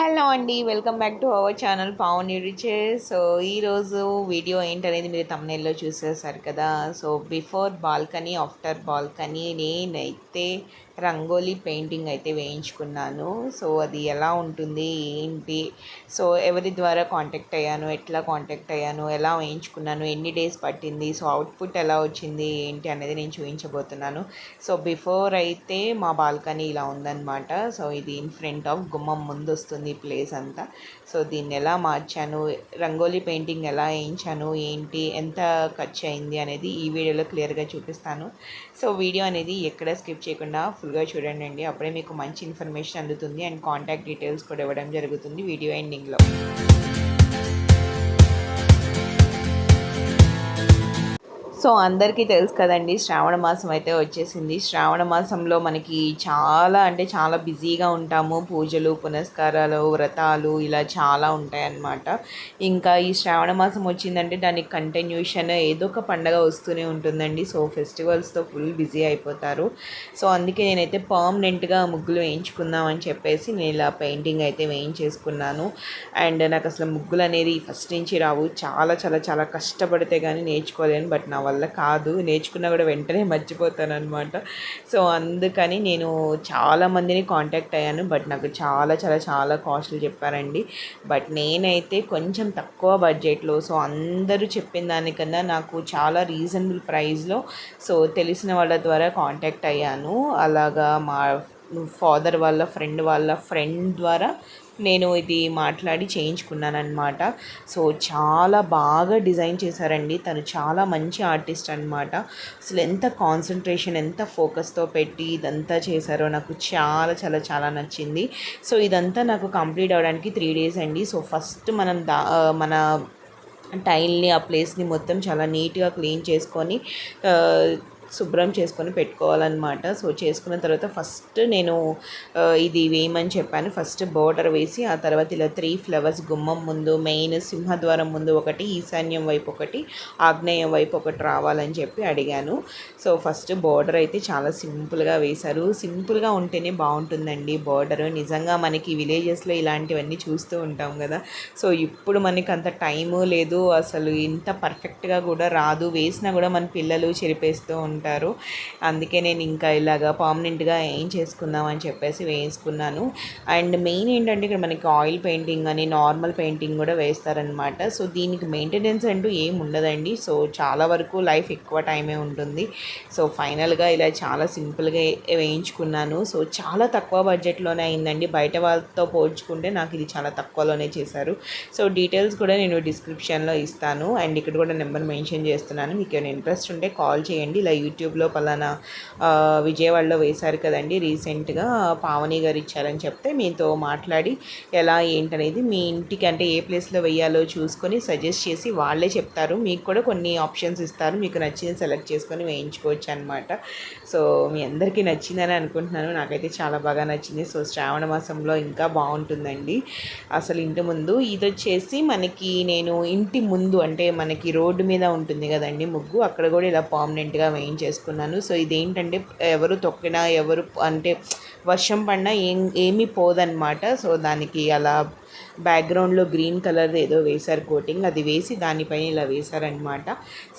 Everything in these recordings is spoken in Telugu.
హలో అండి, welcome back to our channel Pavani riches. So ఈరోజు వీడియో ఏంటనేది మీరు తమ్నైల్లో చూసేసారు కదా. So before balcony, after balcony నేనైతే రంగోలీ పెయింటింగ్ అయితే వేయించుకున్నాను. సో అది ఎలా ఉంటుంది ఏంటి, సో ఎవరి ద్వారా కాంటాక్ట్ అయ్యాను, ఎట్లా కాంటాక్ట్ అయ్యాను, ఎలా వేయించుకున్నాను, ఎన్ని డేస్ పట్టింది, సో అవుట్పుట్ ఎలా వచ్చింది ఏంటి అనేది నేను చూపించబోతున్నాను. సో బిఫోర్ అయితే మా బాల్కనీ ఇలా ఉందన్నమాట. సో ఇది ఇన్ ఫ్రంట్ ఆఫ్ గుమ్మం ముందు వస్తుంది ప్లేస్ అంతా. సో దీన్ని ఎలా మార్చాను, రంగోలీ పెయింటింగ్ ఎలా వేయించాను, ఏంటి, ఎంత ఖర్చు అయింది అనేది ఈ వీడియోలో క్లియర్గా చూపిస్తాను. సో వీడియో అనేది ఎక్కడ స్కిప్ చేయకుండా ఫుల్గా చూడండి అండి, అప్పుడే మీకు మంచి ఇన్ఫర్మేషన్ అందుతుంది అండ్ కాంటాక్ట్ డీటెయిల్స్ కూడా ఇవ్వడం జరుగుతుంది వీడియో ఎండింగ్లో. సో అందరికీ తెలుసు కదండి, శ్రావణ మాసం అయితే వచ్చేసింది. శ్రావణ మాసంలో మనకి చాలా అంటే చాలా బిజీగా ఉంటాము. పూజలు, పునస్కారాలు, వ్రతాలు ఇలా చాలా ఉంటాయన్నమాట. ఇంకా ఈ శ్రావణ మాసం వచ్చిందంటే దానికి కంటిన్యూషన్ ఏదో ఒక పండగ వస్తూనే ఉంటుందండి. సో ఫెస్టివల్స్తో ఫుల్ బిజీ అయిపోతారు. సో అందుకే నేనైతే పర్మనెంట్గా ముగ్గులు వేయించుకుందాం అని చెప్పేసి నేను ఇలా పెయింటింగ్ అయితే వేయించేసుకున్నాను. అండ్ నాకు అసలు ముగ్గులు అనేది ఫస్ట్ నుంచి రావు. చాలా చాలా చాలా కష్టపడితే కానీ నేర్చుకోలేను. బట్ నా వల్ల కాదు, నేర్చుకున్నా కూడా వెంటనే మర్చిపోతాను అనమాట. సో అందుకని నేను చాలామందిని కాంటాక్ట్ అయ్యాను. బట్ నాకు చాలా చాలా చాలా కాస్ట్లు చెప్పారండి. బట్ నేనైతే కొంచెం తక్కువ బడ్జెట్లో, సో అందరూ చెప్పిన దానికన్నా నాకు చాలా రీజనబుల్ ప్రైస్లో సో తెలిసిన వాళ్ళ ద్వారా కాంటాక్ట్ అయ్యాను. అలాగా మా ఫాదర్ వాళ్ళ ఫ్రెండ్ ద్వారా నేను ఇది మాట్లాడి చేయించుకున్నాను అనమాట. సో చాలా బాగా డిజైన్ చేశారండి. తను చాలా మంచి ఆర్టిస్ట్ అనమాట. అసలు ఎంత కాన్సన్ట్రేషన్, ఎంత ఫోకస్తో పెట్టి ఇదంతా చేశారో నాకు చాలా చాలా చాలా నచ్చింది. సో ఇదంతా నాకు కంప్లీట్ అవ్వడానికి 3 days అండి. సో ఫస్ట్ మనం మన టైల్ని, ఆ ప్లేస్ని మొత్తం చాలా నీట్గా క్లీన్ చేసుకొని శుభ్రం చేసుకొని పెట్టుకోవాలన్నమాట. సో చేసుకున్న తర్వాత ఫస్ట్ నేను ఇది వేయమని చెప్పాను. ఫస్ట్ బోర్డర్ వేసి ఆ తర్వాత ఇలా 3 flowers గుమ్మం ముందు, మెయిన్ సింహద్వారం ముందు ఒకటి, ఈశాన్యం వైపు ఒకటి, ఆగ్నేయం వైపు ఒకటి రావాలని చెప్పి అడిగాను. సో ఫస్ట్ బోర్డర్ అయితే చాలా సింపుల్గా వేశారు. సింపుల్గా ఉంటేనే బాగుంటుందండి బోర్డర్. నిజంగా మనకి విలేజెస్లో ఇలాంటివన్నీ చూస్తూ ఉంటాం కదా. సో ఇప్పుడు మనకి అంత టైము లేదు, అసలు ఇంత పర్ఫెక్ట్గా కూడా రాదు. వేసినా కూడా మన పిల్లలు చెరిపేస్తూ ఉంటారు. అందుకే నేను ఇంకా ఇలాగా పర్మనెంట్గా ఏం చేసుకుందాం అని చెప్పేసి వేసుకున్నాను. అండ్ మెయిన్ ఏంటంటే ఇక్కడ మనకి ఆయిల్ పెయింటింగ్ అని, నార్మల్ పెయింటింగ్ కూడా వేస్తారనమాట. సో దీనికి మెయింటెనెన్స్ అంటూ ఏం ఉండదండి. సో చాలా వరకు లైఫ్ ఎక్కువ టైమే ఉంటుంది. సో ఫైనల్గా ఇలా చాలా సింపుల్గా వేయించుకున్నాను. సో చాలా తక్కువ బడ్జెట్లోనే అయిందండి. బయట వాళ్ళతో పోల్చుకుంటే నాకు ఇది చాలా తక్కువలోనే చేశారు. సో డీటెయిల్స్ కూడా నేను డిస్క్రిప్షన్లో ఇస్తాను అండ్ ఇక్కడ కూడా నెంబర్ మెన్షన్ చేస్తున్నాను. మీకు ఏమైనా ఇంట్రెస్ట్ ఉంటే కాల్ చేయండి. ఇలా యూట్యూబ్లో పలానా విజయవాడలో వేశారు కదండి రీసెంట్గా, పావని గారు ఇచ్చారని చెప్తే మీతో మాట్లాడి ఎలా ఏంటనేది మీ ఇంటికి అంటే ఏ ప్లేస్లో వేయాలో చూసుకొని సజెస్ట్ చేసి వాళ్ళే చెప్తారు. మీకు కూడా కొన్ని ఆప్షన్స్ ఇస్తారు, మీకు నచ్చింది సెలెక్ట్ చేసుకొని వేయించుకోవచ్చు అనమాట. సో మీ అందరికీ నచ్చిందని అనుకుంటున్నాను. నాకైతే చాలా బాగా నచ్చింది. సో శ్రావణ మాసంలో ఇంకా బాగుంటుందండి. అసలు ఇంటి ముందు ఇది వచ్చేసి మనకి, నేను ఇంటి ముందు అంటే మనకి రోడ్డు మీద ఉంటుంది కదండి ముగ్గు, అక్కడ కూడా ఇలా పర్మనెంట్గా వేయించేసుకున్నాను. సో ఇదేంటంటే ఎవరు తొక్కినా, ఎవరు అంటే వర్షం పడినా ఏమీ పోదన్నమాట. సో దానికి అలా బ్యాక్గ్రౌండ్లో గ్రీన్ కలర్ ఏదో వేశారు కోటింగ్, అది వేసి దానిపైన ఇలా వేశారనమాట.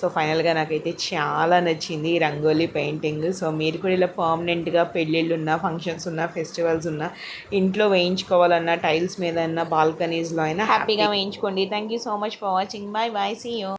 సో ఫైనల్గా నాకైతే చాలా నచ్చింది ఈ రంగోలీ పెయింటింగ్. సో మీరు కూడా ఇలా పర్మనెంట్గా పెళ్ళిళ్ళు ఉన్నా, ఫంక్షన్స్ ఉన్నా, ఫెస్టివల్స్ ఉన్నా, ఇంట్లో వేయించుకోవాలన్నా, టైల్స్ మీద అయినా, బాల్కనీస్లో అయినా హ్యాపీగా వేయించుకోండి. Thank you so much for watching. Bye bye, see you.